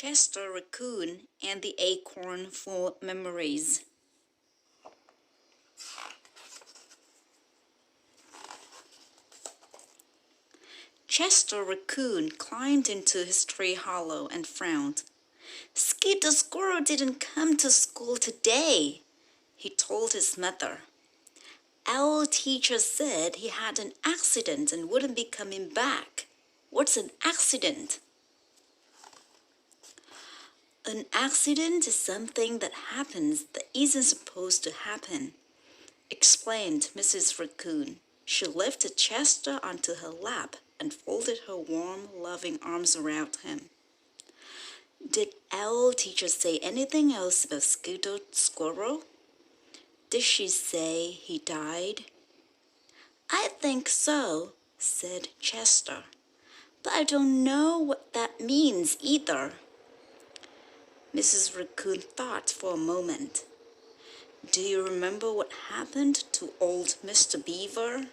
Chester Racoon and the Acorn for Memories. Chester Racoon climbed into his tree hollow and frowned. "Skid the squirrel didn't come to school today," he told his mother. "Our teacher said he had an accident and wouldn't be coming back." "What's an accident?" "An accident is something that happens that isn't supposed to happen," explained Mrs. Racoon. She lifted Chester onto her lap and folded her warm, loving arms around him. "Did our teacher say anything else about Skid the squirrel?" "Did she say he died?" "I think so," said Chester. "But I don't know what that means either." Mrs. Racoon thought for a moment. "Do you remember what happened to old Mr. Beaver?"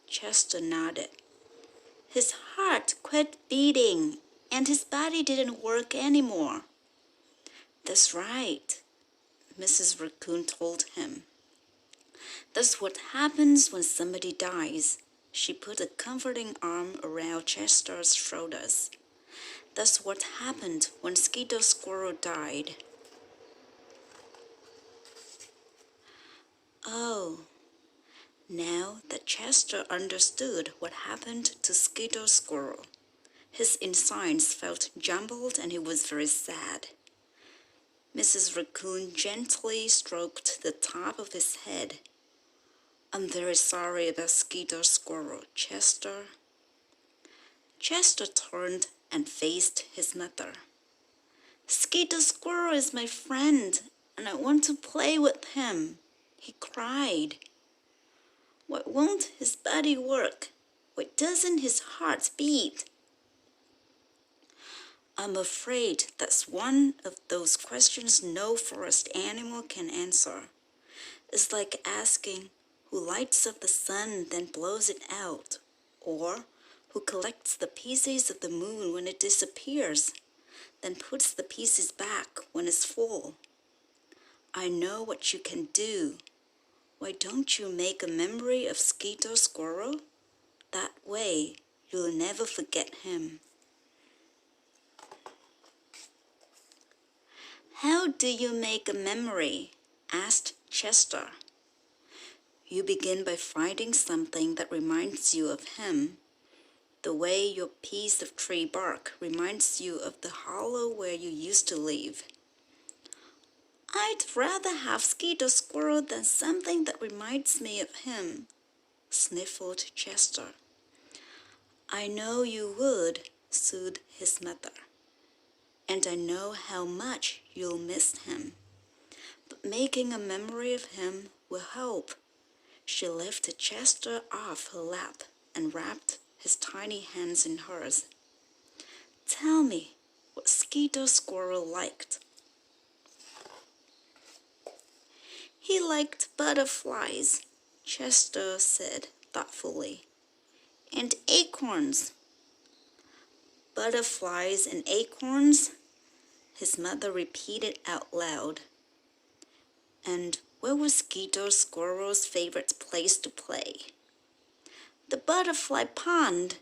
Chester nodded. "His heart quit beating, and his body didn't work anymore." "That's right," Mrs. Racoon told him. "That's what happens when somebody dies." She put a comforting arm around Chester's shoulders. "That's what happened when Skid the squirrel died." Oh, now that Chester understood what happened to Skid the squirrel, his insides felt jumbled and he was very sad. Mrs. Racoon gently stroked the top of his head. "I'm very sorry about Skid the squirrel, Chester." Chester turned and faced his mother. "Skid the squirrel is my friend, and I want to play with him," he cried. "Why won't his body work? Why doesn't his heart beat?" "I'm afraid that's one of those questions no forest animal can answer. It's like asking who lights up the sun then blows it out, or who collects the pieces of the moon when it disappears, then puts the pieces back when it's full. I know what you can do. Why don't you make a memory of Skid the squirrel? That way you'll never forget him." "How do you make a memory?" asked Chester. "You begin by finding something that reminds you of him, the way your piece of tree bark reminds you of the hollow where you used to live." "I'd rather have Skid the squirrel than something that reminds me of him," sniffled Chester. "I know you would," soothed his mother. "And I know how much you'll miss him. But making a memory of him will help." She lifted Chester off her lap and wrapped his tiny hands in hers. "Tell me what Skid the squirrel liked." "He liked butterflies," Chester said thoughtfully. "And acorns." "Butterflies and acorns?" his mother repeated out loud. "And where was Skid the squirrel's favorite place to play?" "The butterfly pond."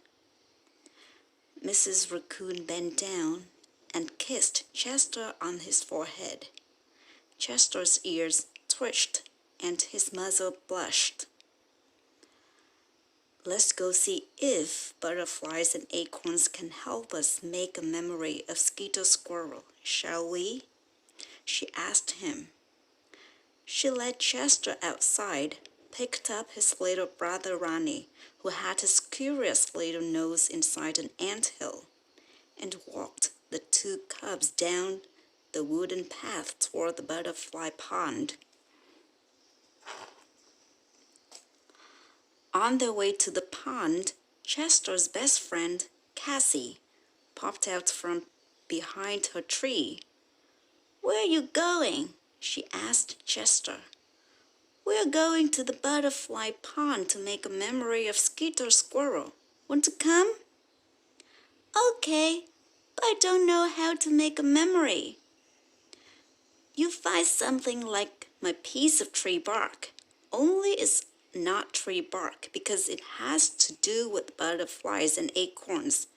Mrs. Racoon bent down and kissed Chester on his forehead. Chester's ears twitched and his muzzle blushed. "Let's go see if butterflies and acorns can help us make a memory of Skid the squirrel, shall we?" she asked him. She led Chester outside, picked up his little brother Ronnie, who had his curious little nose inside an anthill, and walked the two cubs down the wooden path toward the butterfly pond. On their way to the pond, Chester's best friend, Cassie, popped out from behind her tree. "Where are you going?" she asked Chester. "We're going to the butterfly pond to make a memory of Skid the squirrel. Want to come?" "Okay," but I don't know how to make a memory. You find something like my piece of tree bark, only it's not tree bark because it has to do with butterflies and acorns,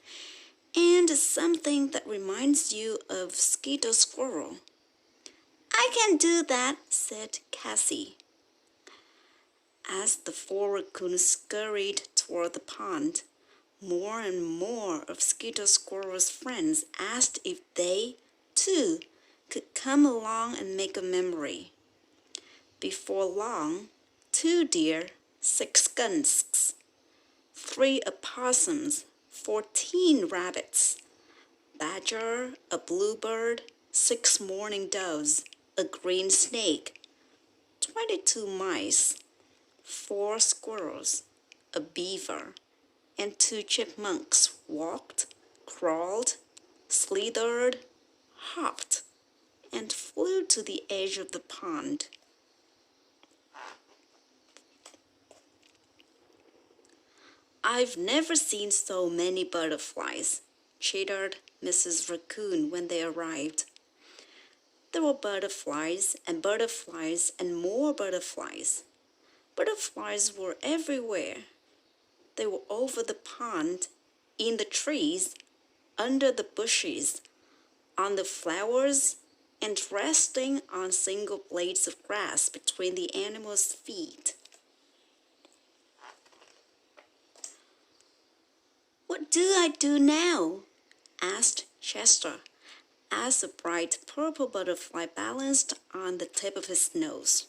and it's something that reminds you of Skeeter Squirrel. I can do that, said Cassie. As the four raccoons scurried toward the pond, more and more of Skeeter Squirrel's friends asked if they, too, could come along and make a memory. Before long, 2 deer, 6 skunks, 3 opossums, 14 rabbits, badger, a bluebird, 6 mourning doves, a green snake, 22 mice, 4 squirrels, a beaver, and 2 chipmunks walked, crawled, slithered, hopped, and flew to the edge of the pond. I've never seen so many butterflies, chittered Mrs. Racoon when they arrived. There were butterflies and more butterflies. Butterflies were everywhere. They were over the pond, in the trees, under the bushes, on the flowers, and resting on single blades of grass between the animals' feet. What do I do now? Asked Chester, as a bright purple butterfly balanced on the tip of his nose.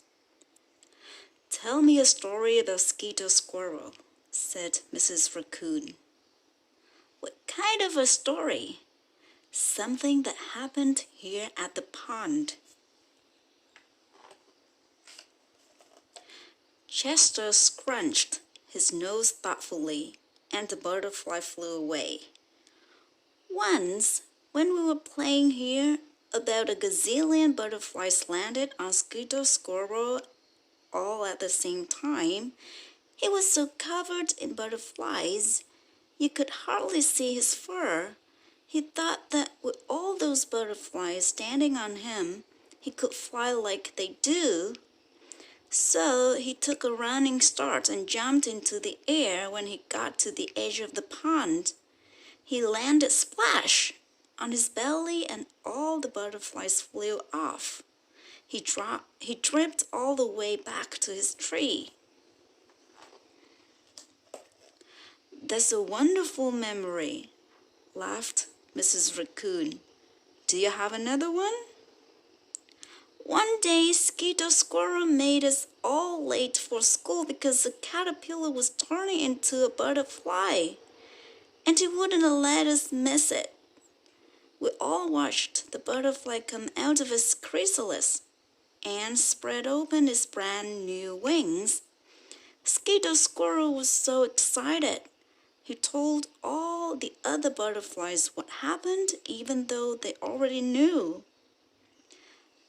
Tell me a story about Skeeter Squirrel, said Mrs. Racoon. What kind of a story? Something that happened here at the pond. Chester scrunched his nose thoughtfully, and the butterfly flew away. Once, when we were playing here, about a gazillion butterflies landed on Skeeter Squirrel all at the same time. He was so covered in butterflies, you could hardly see his fur. He thought that with all those butterflies standing on him, he could fly like they do. So he took a running start and jumped into the air when he got to the edge of the pond. He landed splash on his belly and all the butterflies flew off. He tripped all the way back to his tree. That's a wonderful memory, laughed Mrs. Racoon. Do you have another one? One day, Skeeter Squirrel made us all late for school because the caterpillar was turning into a butterfly, and he wouldn't let us miss it. We all watched the butterfly come out of its chrysalis and spread open its brand new wings. Skeeter Squirrel was so excited. He told all the other butterflies what happened, even though they already knew.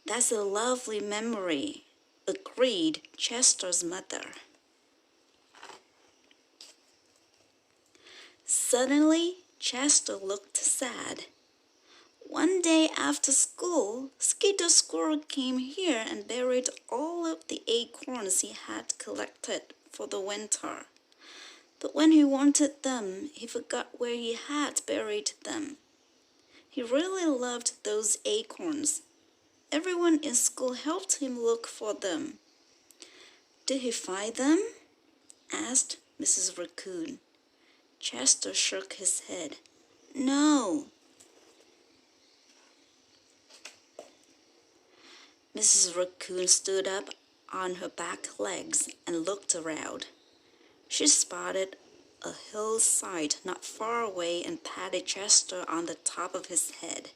That's a lovely memory, agreed Chester's mother. Suddenly, Chester looked sad. One day after school, Skeeter Squirrel came here and buried all of the acorns he had collected for the winter. But when he wanted them, he forgot where he had buried them. He really loved those acorns. Everyone in school helped him look for them. Did he find them? Asked Mrs. Racoon. Chester shook his head. No. Mrs. Racoon stood up on her back legs and looked around. She spotted a hillside not far away and patted Chester on the top of his head.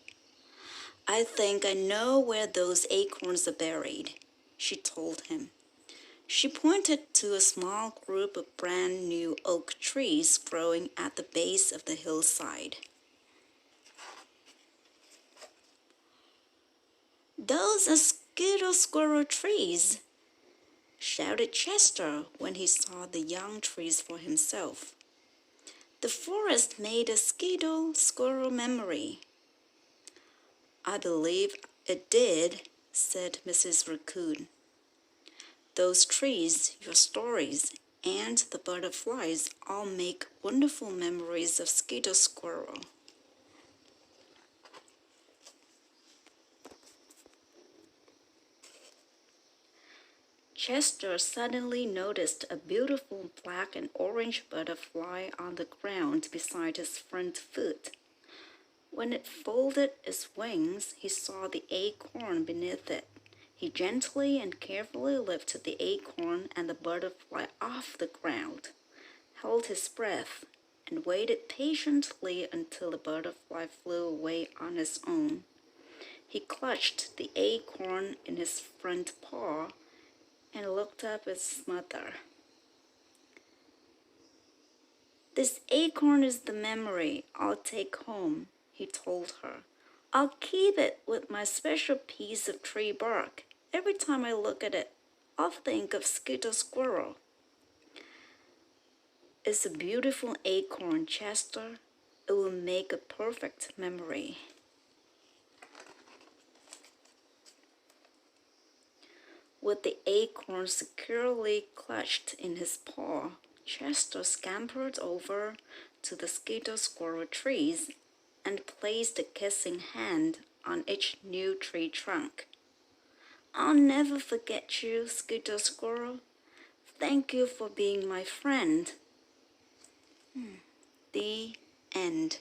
I think I know where those acorns are buried, she told him. She pointed to a small group of brand new oak trees growing at the base of the hillside. Those are Skeeter Squirrel trees, shouted Chester when he saw the young trees for himself. The forest made a Skeeter Squirrel memory. I believe it did, said Mrs. Raccoon. Those trees, your stories, and the butterflies all make wonderful memories of Skeeter Squirrel. Chester suddenly noticed a beautiful black and orange butterfly on the ground beside his front foot. When it folded its wings, he saw the acorn beneath it. He gently and carefully lifted the acorn and the butterfly off the ground, held his breath, and waited patiently until the butterfly flew away on its own. He clutched the acorn in his front paw and looked up at his mother. This acorn is the memory I'll take home, he told her. I'll keep it with my special piece of tree bark. Every time I look at it, I'll think of Skeeter Squirrel. It's a beautiful acorn, Chester. It will make a perfect memory. With the acorn securely clutched in his paw, Chester scampered over to the Skeeter Squirrel trees and placed a kissing hand on each new tree trunk. I'll never forget you, Skeeter Squirrel. Thank you for being my friend. The end.